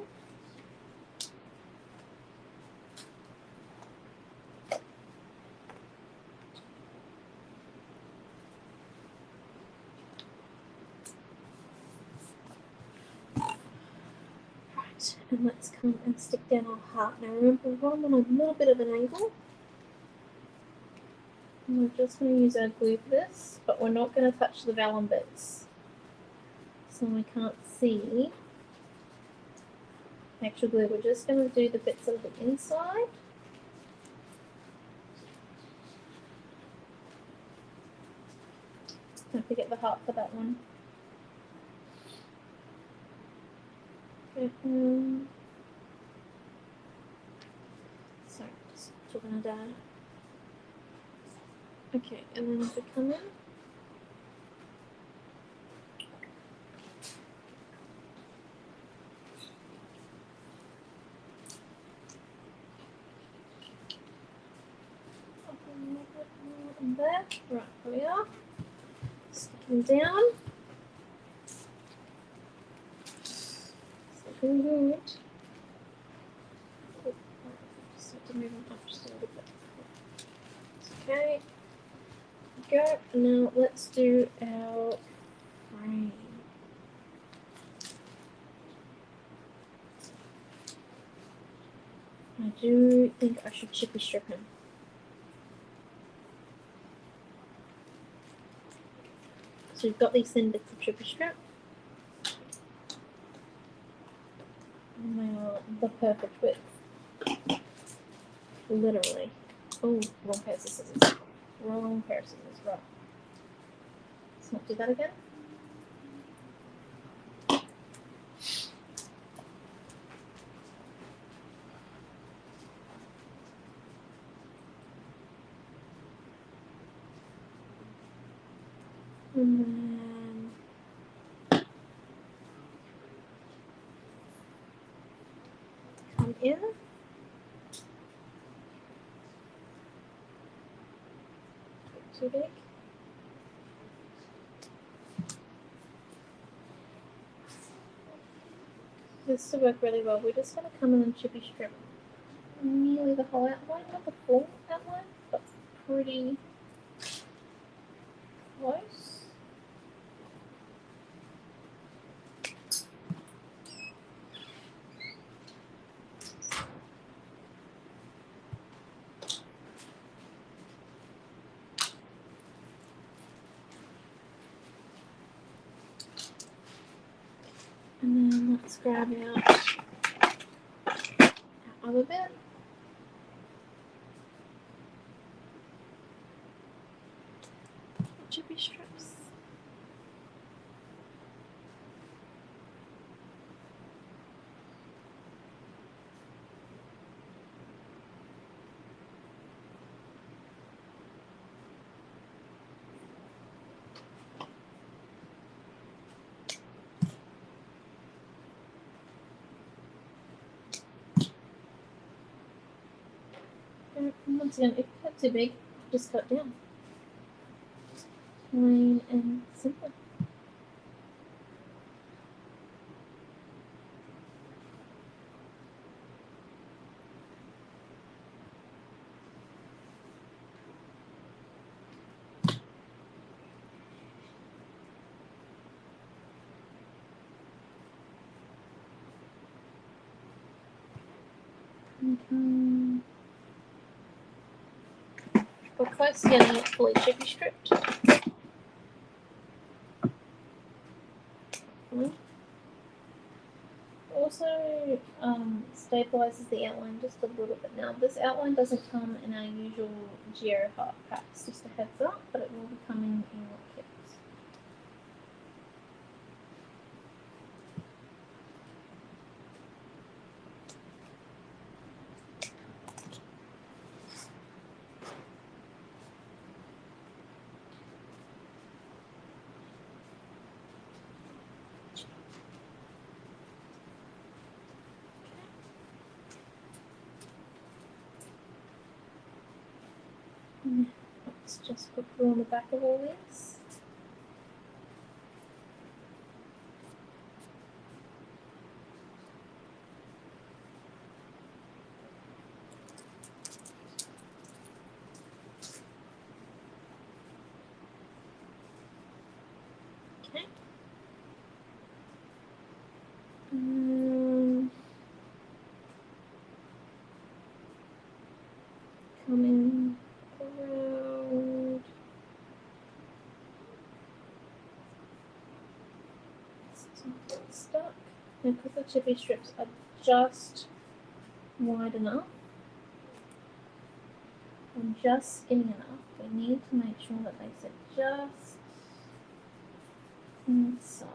Speaker 1: Right, and let's come and stick down our heart. Now remember, we're on a little bit of an angle. And we're just going to use our glue for this, but we're not going to touch the vellum bits. So I can't see actual glue. We're just going to do the bits of the inside. Don't forget the heart for that one. Okay, sorry, just talking to Dad. Okay, and then to come in. And there. Right, here we are. Sticking down. Looking good. Oh, just have to move them up just a little bit. Okay. Go. Now let's do our frame. I do think I should chippy strip him. So we've got these thin bits of chippy strip. And they are the perfect width. Literally. Oh, wrong pair of scissors. Wrong pair of scissors. Right. Let's not do that again. And then come in. Too big. This will work really well. We're just going to come in and chippy strip nearly the whole outline, not the full outline, but pretty close. And then let's grab out our other bit. Chippy strips. And once again, if you cut too big, just cut down. Plain and simple. Okay. We're close to getting it fully chippy stripped. Also stabilizes the outline just a little bit. Now this outline doesn't come in our usual Geo heart packs, just a heads up, but it will be coming in your kits. Let's just put glue on the back of all this. Okay. Coming around. Stuck. Now, because the chippy strips are just wide enough and just skinny enough, we need to make sure that they sit just inside.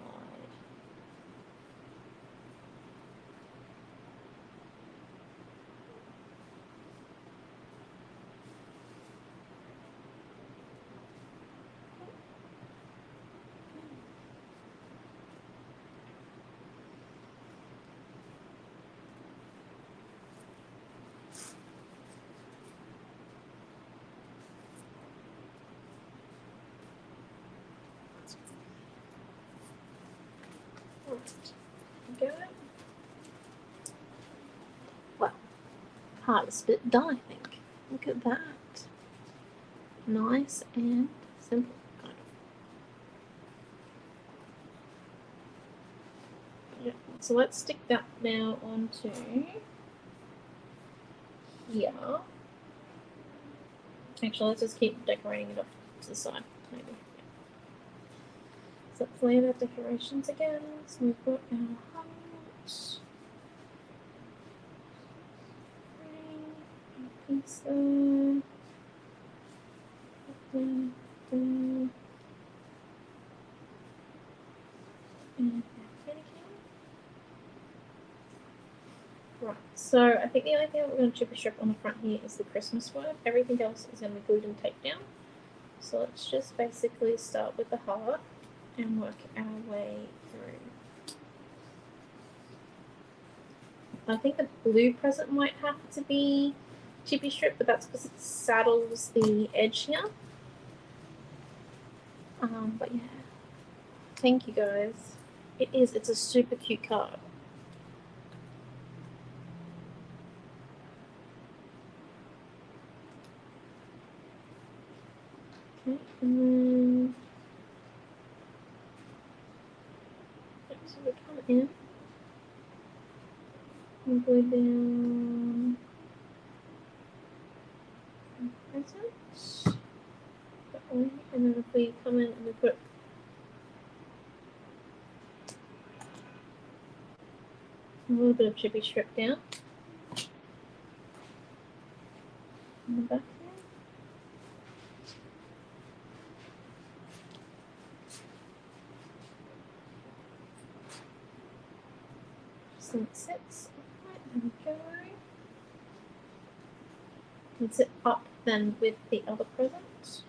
Speaker 1: Go. Wow. Hardest bit done, I think. Look at that. Nice and simple, kind of. Yeah. So let's stick that now onto here. Actually, let's just keep decorating it off to the side, maybe. Yeah. So let's lay out our decorations again. So we've got our heart. Piece there. And right, so I think the only thing that we're going to chip a strip on the front here is the Christmas word. Everything else is going to be glued and taped down. So let's just basically start with the heart and work our way through. I think the blue present might have to be chippy strip, but that's because it saddles the edge here. But yeah, thank you guys. It's a super cute card. Okay, and then so we come in and go down presents that way, and then if we come in and we put a little bit of chippy strip down in the back there. So it sits right, there we go. And sit up then with the other presents.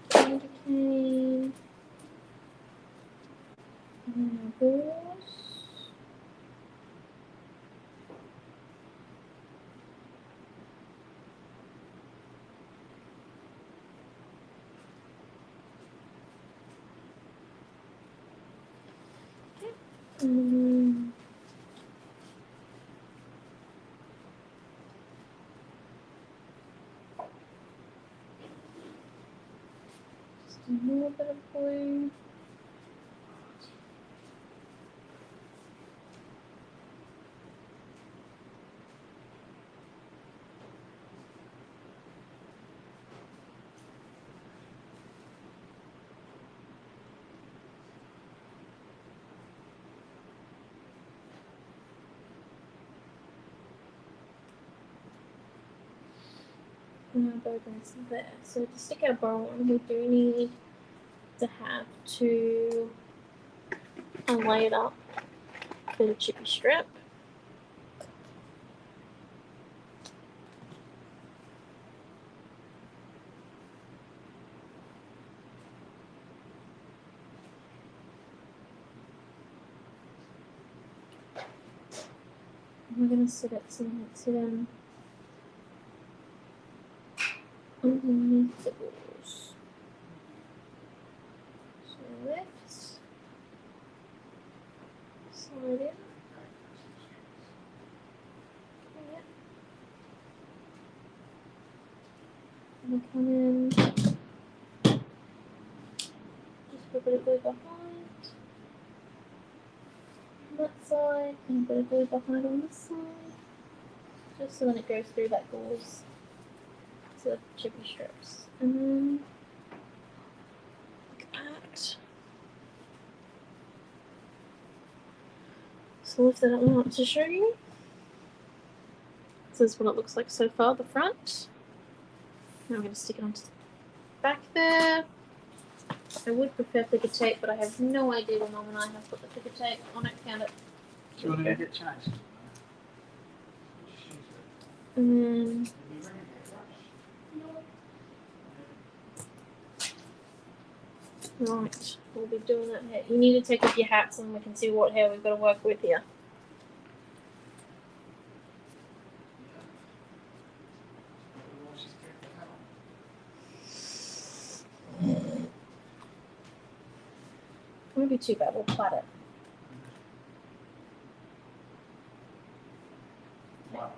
Speaker 1: Candy cane. And our balls. Okay. Just a little bit of blue. And our bow goes there. So to stick our bow on, we do need to have to lay it up with a chippy strip. And we're going to sit it so that it's in underneath the balls. So lift, slide in. Yeah. And we come in, just put a bit of glue behind on that side, and a bit of glue behind on this side, just so when it goes through that gauze to the chippy strips. And then like that. So lift that up and I want to show you. This is what it looks like so far, the front. Now I'm going to stick it onto the back there. I would prefer flicker tape, but I have no idea where Mum and I have put the flicker tape on it. Found it.
Speaker 3: Do you want to get changed?
Speaker 1: And then right, we'll be doing that hair. You need to take off your hats and we can see what hair we've got to work with here. Won't be too bad. We'll plait it.
Speaker 3: Wow.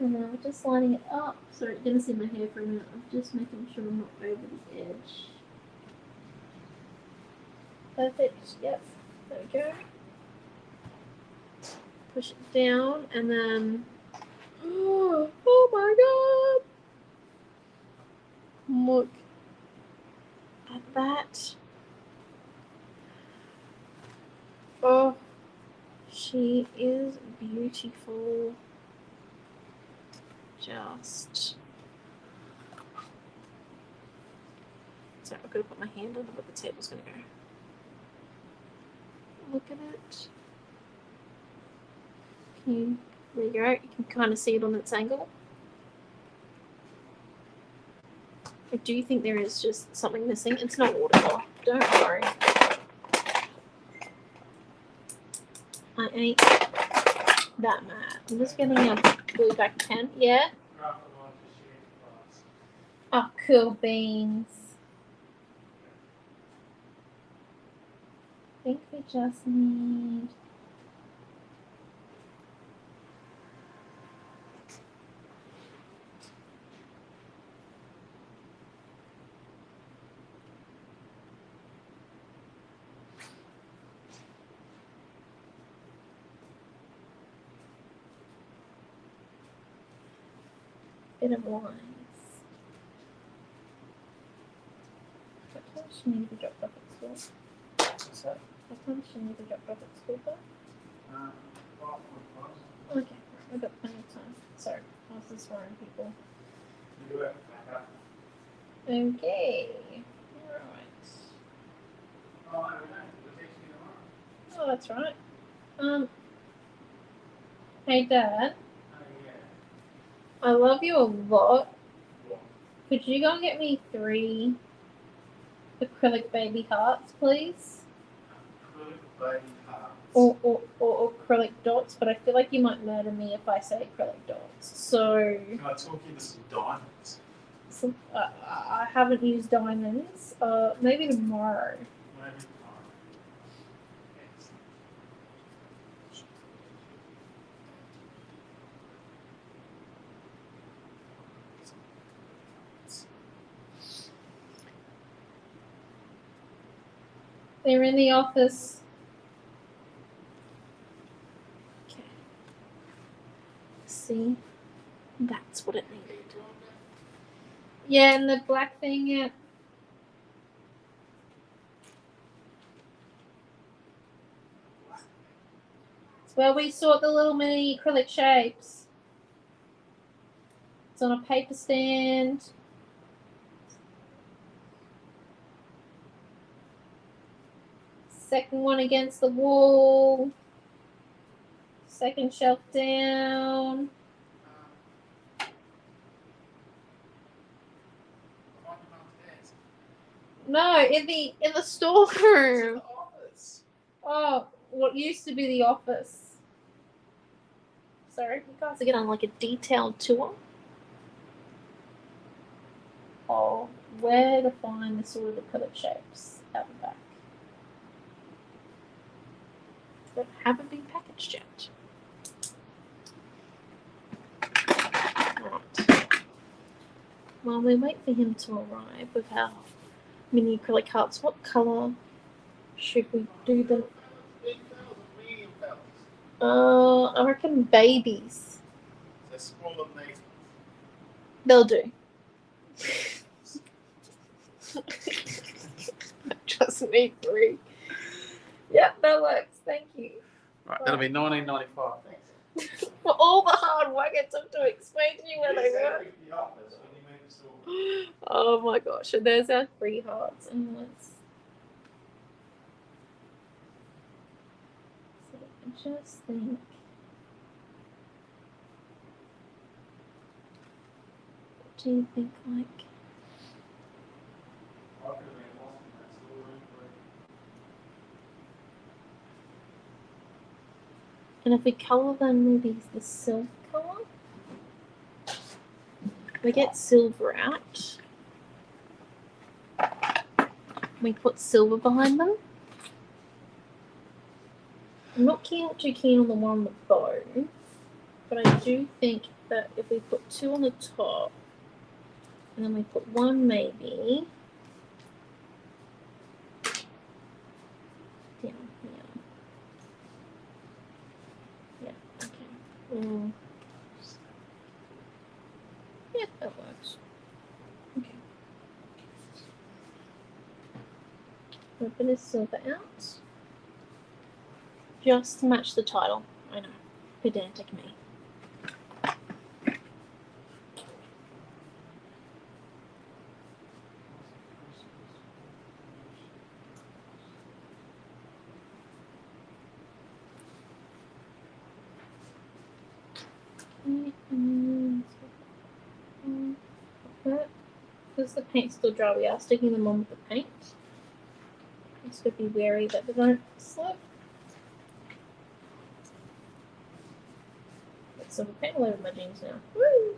Speaker 1: And then I'm just lining it up. Sorry, you're gonna see my hair for a minute. I'm just making sure I'm not over the edge. Perfect. Yep. There we go. Push it down and then. Oh my god! Look at that. Oh, she is beautiful. Just. Sorry, I've got to put my hand on where the table's going to go. Look at it. There you go. You can kind of see it on its angle. I do think there is just something missing. It's not watercolor. Don't worry. I ain't that mad. I'm just getting a blue back pen. Yeah? Oh, cool beans. I think we just need... bit of lines. What time does she need to be dropped off at school?
Speaker 3: What's that?
Speaker 1: What time does she need to be dropped off at school by?
Speaker 3: 5:45.
Speaker 1: Okay, we've got plenty of time. Sorry, I was just worrying people.
Speaker 3: You do it. Okay.
Speaker 1: Okay, right.
Speaker 3: Oh, I don't know. We'll teach you tomorrow.
Speaker 1: Oh, that's right. Hey Dad,
Speaker 3: Oh, yeah.
Speaker 1: I love you a lot. Could you go and get me 3 acrylic baby hearts, please?
Speaker 3: Acrylic baby hearts.
Speaker 1: Or acrylic dots, but I feel like you might murder me if I say acrylic dots. So,
Speaker 3: Can I talk you into some diamonds?
Speaker 1: I haven't used diamonds. Maybe tomorrow.
Speaker 3: Maybe tomorrow. Yes.
Speaker 1: They're in the office. Okay. See, that's what it needed. Yeah, and the black thing, yeah. It's where we sort the little mini acrylic shapes. It's on a paper stand. Second one against the wall. Second shelf down. No, in the storeroom.
Speaker 3: The office.
Speaker 1: Oh, what used to be the office. Sorry, you guys are getting on like a detailed tour. Oh, where to find the sort of acrylic shapes out the back that haven't been packaged yet. Right. While we wait for him to arrive with our mini acrylic hearts, what colour should we do them?
Speaker 3: Big fellas and medium fellas.
Speaker 1: I reckon babies.
Speaker 3: They're smaller than these.
Speaker 1: They'll do. Just need 3. Yep, that works. Thank you.
Speaker 3: Right, that'll be 1995. Thanks.
Speaker 1: For all the hard work it took to explain to you where they were.
Speaker 3: The office when you moved to store.
Speaker 1: Oh my gosh, and there's our 3 hearts and let's so I just think what do you think like
Speaker 3: I could have been lost in that storeroom for
Speaker 1: and if we colour them maybe the silver colour? We get silver out. We put silver behind them. I'm not too keen on the one with bow, but I do think that if we put 2 on the top, and then we put 1 maybe down here. Yeah, okay. Yeah, that works. Okay. We're going to silver out. Just to match the title. I know. Pedantic me. Because the paint's still dry, we are sticking them on with the paint. Just gotta be wary that they don't slip. Got silver paint all over my jeans now. Woo!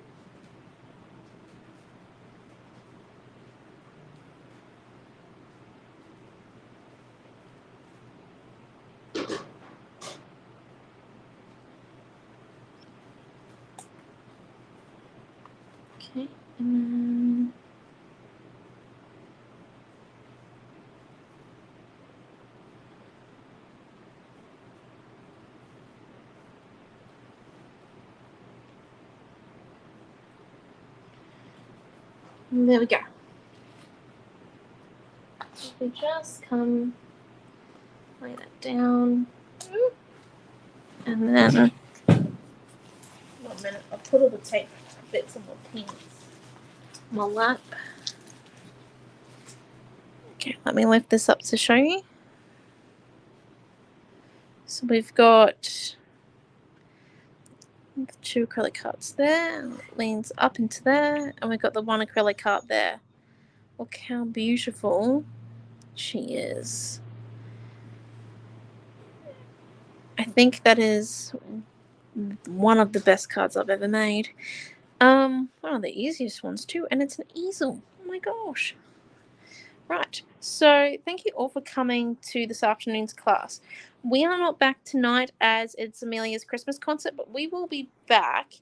Speaker 1: Okay, and then there we go. If we just come, lay that down, and then 1 minute, I'll put all the tape bits on my pants. My lap. Okay, let me lift this up to show you. So we've got the 2 acrylic cards there, and it leans up into there, and we've got the 1 acrylic card there. Look how beautiful she is. I think that is one of the best cards I've ever made. One of the easiest ones too, and it's an easel. Oh my gosh. Right, so thank you all for coming to this afternoon's class. We are not back tonight as it's Amelia's Christmas concert, but we will be back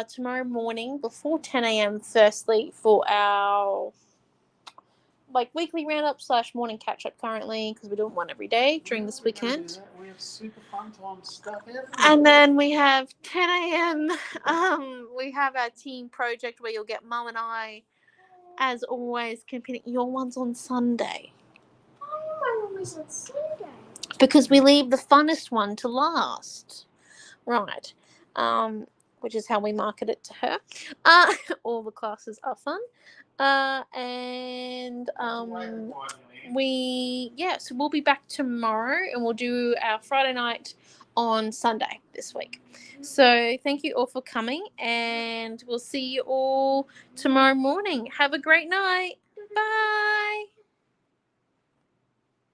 Speaker 1: tomorrow morning before 10 a.m. firstly for our weekly roundup / morning catch up currently, because we're doing one every day during this weekend.
Speaker 3: We have super fun time stuff every
Speaker 1: And then we have 10 a.m. We have our team project where you'll get Mum and I, as always, competing. Your one's on Sunday.
Speaker 2: Oh, my always on Sunday.
Speaker 1: Because we leave the funnest one to last. Right. Which is how we market it to her. All the classes are fun. So we'll be back tomorrow, and we'll do our Friday night on Sunday this week. So thank you all for coming, and we'll see you all tomorrow morning. Have a great night. Bye.